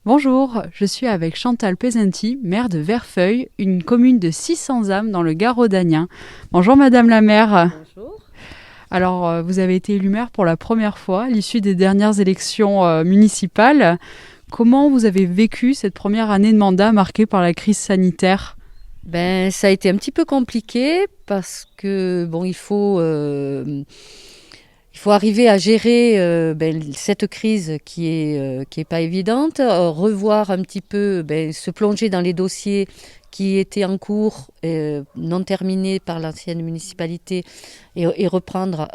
Bonjour, je suis avec Chantal Pesanti, maire de Verfeil, une commune de 600 âmes dans le Gard rhodanien. Bonjour Madame la maire. Bonjour. Alors, vous avez été élue maire pour la première fois à l'issue des dernières élections municipales. Comment vous avez vécu cette première année de mandat marquée par la crise sanitaire ? Ça a été un petit peu compliqué parce que il faut arriver à gérer cette crise qui est pas évidente, revoir un petit peu, se plonger dans les dossiers qui étaient en cours, non terminés par l'ancienne municipalité et reprendre.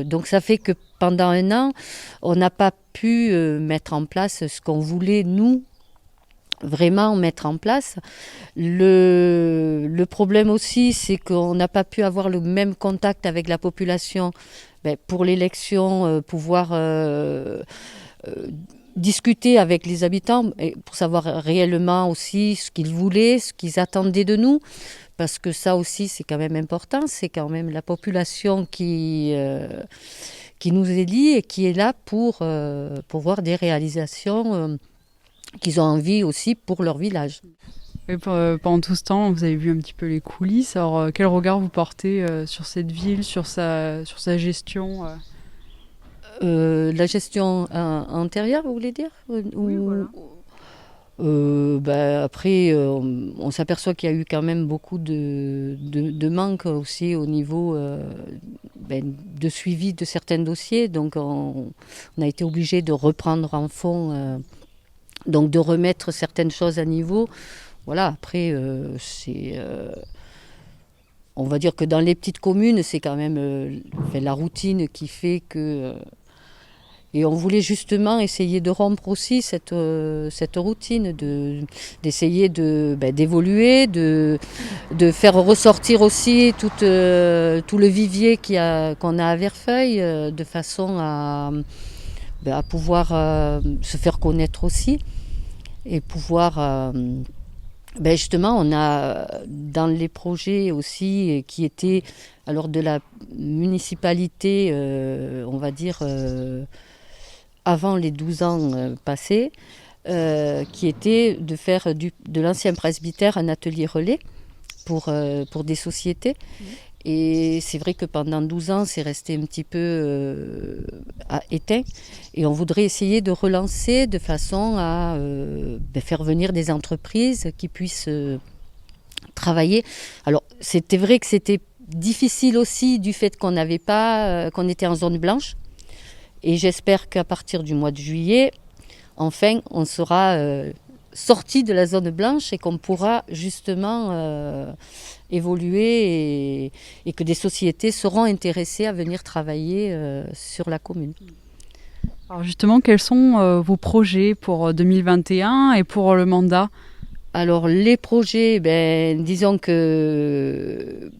Donc ça fait que pendant un an, on n'a pas pu mettre en place ce qu'on voulait, nous, vraiment mettre en place. Le problème aussi, c'est qu'on n'a pas pu avoir le même contact avec la population pour l'élection, pouvoir discuter avec les habitants et pour savoir réellement aussi ce qu'ils voulaient, ce qu'ils attendaient de nous. Parce que ça aussi, c'est quand même important. C'est quand même la population qui nous élit et qui est là pour voir des réalisations qu'ils ont envie aussi pour leur village. Et pendant tout ce temps, vous avez vu un petit peu les coulisses. Alors, quel regard vous portez sur cette ville, sur sa gestion La gestion antérieure, vous voulez dire Oui, voilà. Après, on s'aperçoit qu'il y a eu quand même beaucoup de manques aussi au niveau de suivi de certains dossiers. Donc, on a été obligé de reprendre en fond, donc de remettre certaines choses à niveau. Voilà, après, on va dire que dans les petites communes, c'est quand même la routine qui fait que... et on voulait justement essayer de rompre aussi cette routine, d'essayer d'évoluer, de faire ressortir aussi tout le vivier qu'on a à Verfeil, de façon à pouvoir se faire connaître aussi et pouvoir... justement, on a dans les projets aussi qui étaient alors de la municipalité, on va dire, avant les 12 ans passés, qui était de faire de l'ancien presbytère un atelier relais pour des sociétés. Et c'est vrai que pendant 12 ans, c'est resté un petit peu éteint. Et on voudrait essayer de relancer de façon à faire venir des entreprises qui puissent travailler. Alors, c'était vrai que c'était difficile aussi du fait qu'on n'avait pas, qu'on était en zone blanche. Et j'espère qu'à partir du mois de juillet, enfin, on sera sorti de la zone blanche et qu'on pourra justement évoluer et que des sociétés seront intéressées à venir travailler sur la commune. Alors justement, quels sont vos projets pour 2021 et pour le mandat ? Alors les projets, disons que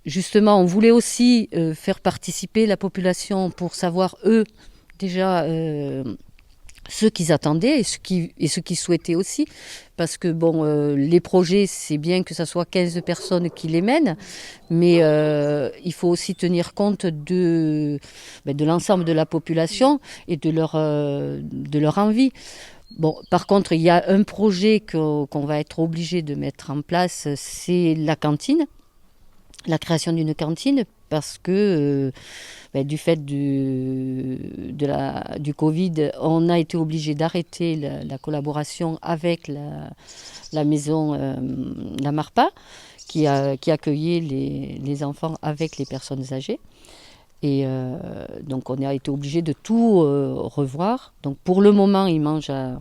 justement on voulait aussi faire participer la population pour savoir eux déjà ce qu'ils attendaient et ce qu'ils souhaitaient aussi. Parce que les projets, c'est bien que ce soit 15 personnes qui les mènent, mais il faut aussi tenir compte de l'ensemble de la population et de leur envie. Bon, par contre, il y a un projet qu'on va être obligé de mettre en place, c'est la cantine, la création d'une cantine, parce que du fait du Covid, on a été obligé d'arrêter la collaboration avec la maison, la Marpa, qui accueillait les enfants avec les personnes âgées. Et donc on a été obligé de tout revoir. Donc pour le moment, ils mangent à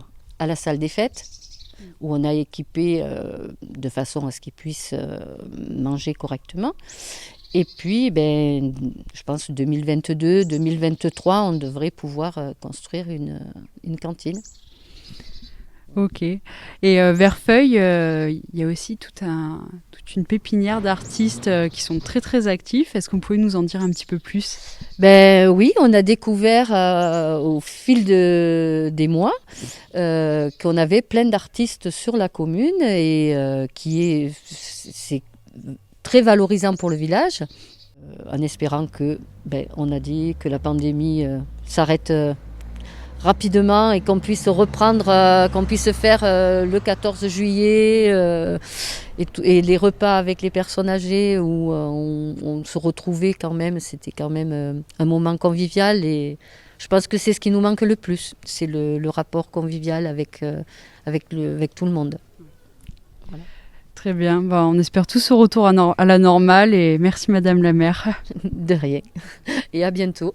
la salle des fêtes, où on a équipé de façon à ce qu'ils puissent manger correctement. Et puis, je pense 2022, 2023, on devrait pouvoir construire une cantine. Ok. Et Verfeil, il y a aussi toute une pépinière d'artistes qui sont très très actifs. Est-ce que vous pouvez nous en dire un petit peu plus ? Oui, on a découvert au fil des mois qu'on avait plein d'artistes sur la commune et c'est très valorisant pour le village, en espérant que, on a dit que la pandémie s'arrête rapidement et qu'on puisse reprendre, qu'on puisse faire le 14 juillet et les repas avec les personnes âgées où on se retrouvait quand même. C'était quand même un moment convivial et je pense que c'est ce qui nous manque le plus. C'est le rapport convivial avec tout le monde. Voilà. Très bien, on espère tous ce retour à la normale et merci Madame la maire. De rien. Et à bientôt.